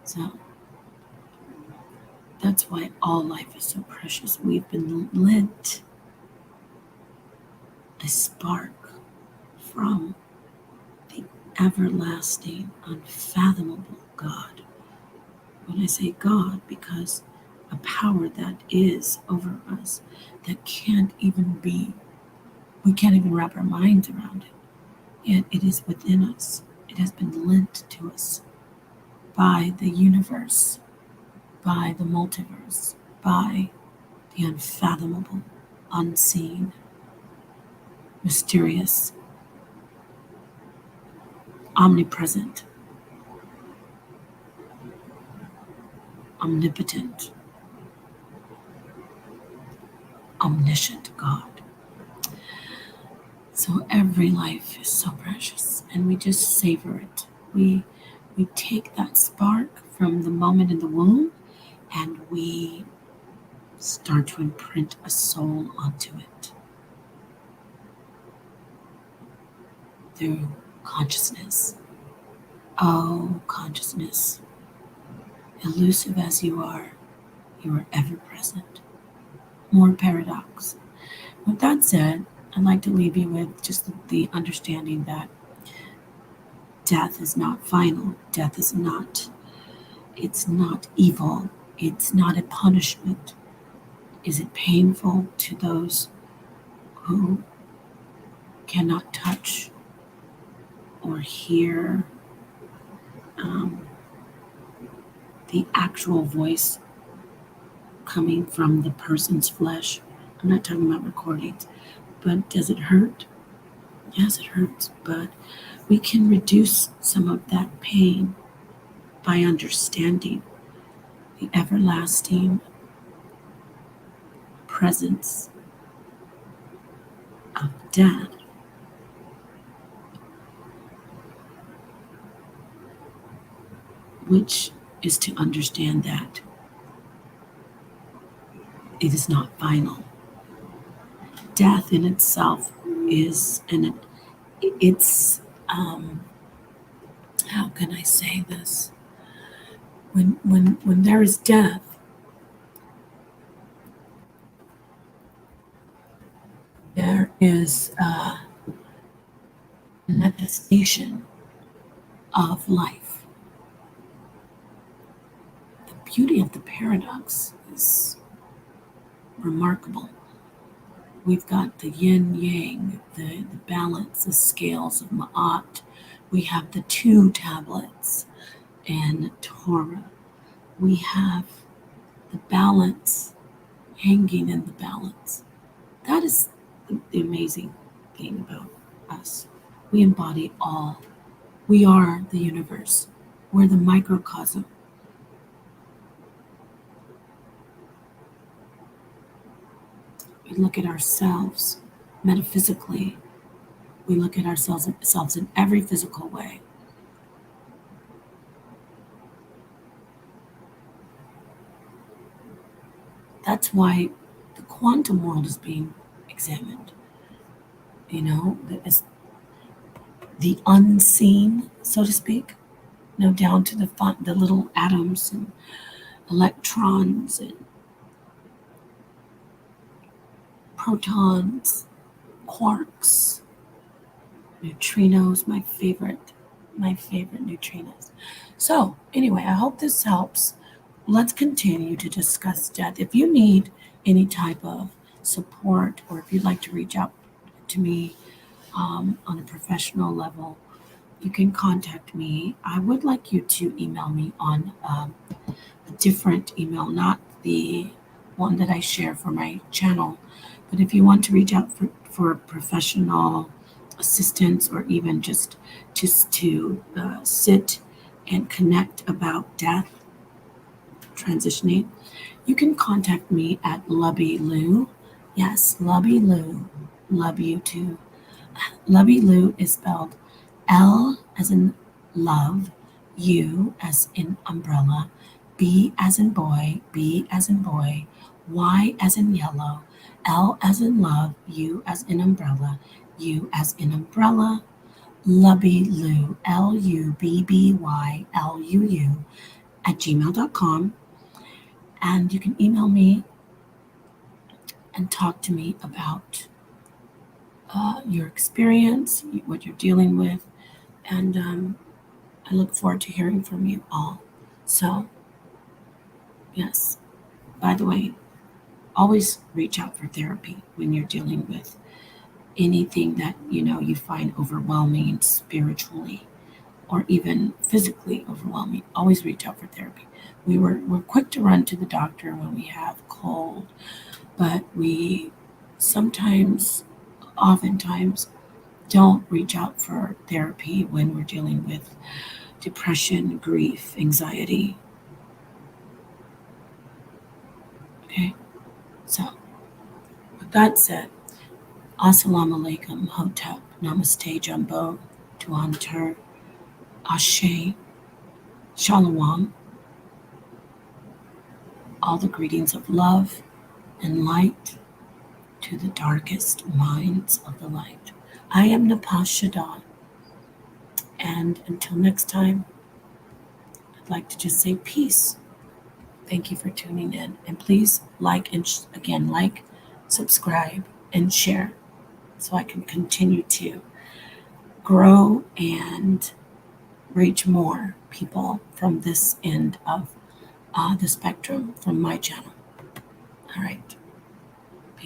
So that's why all life is so precious. We've been lent a spark from the everlasting, unfathomable God. When I say God, because a power that is over us, that we can't even wrap our minds around it. Yet it is within us. It has been lent to us by the universe, by the multiverse, by the unfathomable, unseen, mysterious, omnipresent, omnipotent, omniscient God. So every life is so precious, and we just savor it. We We take that spark from the moment in the womb and we start to imprint a soul onto it through consciousness. Oh, consciousness, elusive as you are ever present. More paradox. With that said, I'd like to leave you with just the understanding that death is not final. Death is not, it's not evil. It's not a punishment. Is it painful to those who cannot touch or hear the actual voice coming from the person's flesh? I'm not talking about recordings, but does it hurt? Yes, it hurts, but we can reduce some of that pain by understanding the everlasting presence of death, which is to understand that it is not final. Death in itself is, and it's, how can I say this? When there is death, there is a manifestation of life. The beauty of the paradox is remarkable. We've got the yin yang, the balance, the scales of Ma'at. We have the two tablets and Torah. We have the balance hanging in the balance. That is the amazing thing about us. We embody all. We are the universe. We're the microcosm. We look at ourselves metaphysically. We look at ourselves in every physical way. That's why the quantum world is being examined. You know, it's the unseen, so to speak, you know, down to the little atoms and electrons and protons, quarks, neutrinos, my favorite neutrinos. So anyway, I hope this helps. Let's continue to discuss death. If you need any type of support or if you'd like to reach out to me on a professional level, you can contact me. I would like you to email me on a different email, not the one that I share for my channel. But if you want to reach out for professional assistance or even just to sit and connect about death, transitioning, you can contact me at Lubby Lou. Yes, Lubby Lou. Love you too. Lubby Lou is spelled L as in love, U as in umbrella, B as in boy, B as in boy, Y as in yellow, L as in love, U as in umbrella, U as in umbrella, Lubby Lou, LUBBYLUU at gmail.com. And you can email me and talk to me about your experience, what you're dealing with, and I look forward to hearing from you all. So, yes, by the way, always reach out for therapy when you're dealing with anything that you find overwhelming spiritually or even physically overwhelming. Always reach out for therapy. We're quick to run to the doctor when we have cold, but we oftentimes don't reach out for therapy when we're dealing with depression, grief, anxiety. Okay, so with that said, Assalamu alaikum, Hotep, Namaste, Jumbo, Tuantar, Ashe, Shalom. All the greetings of love and light to the darkest minds of the light. I am NapahShadah. And until next time, I'd like to just say peace. Thank you for tuning in. And please like and again, like, subscribe, and share so I can continue to grow and reach more people from this end of the spectrum from my channel. All right.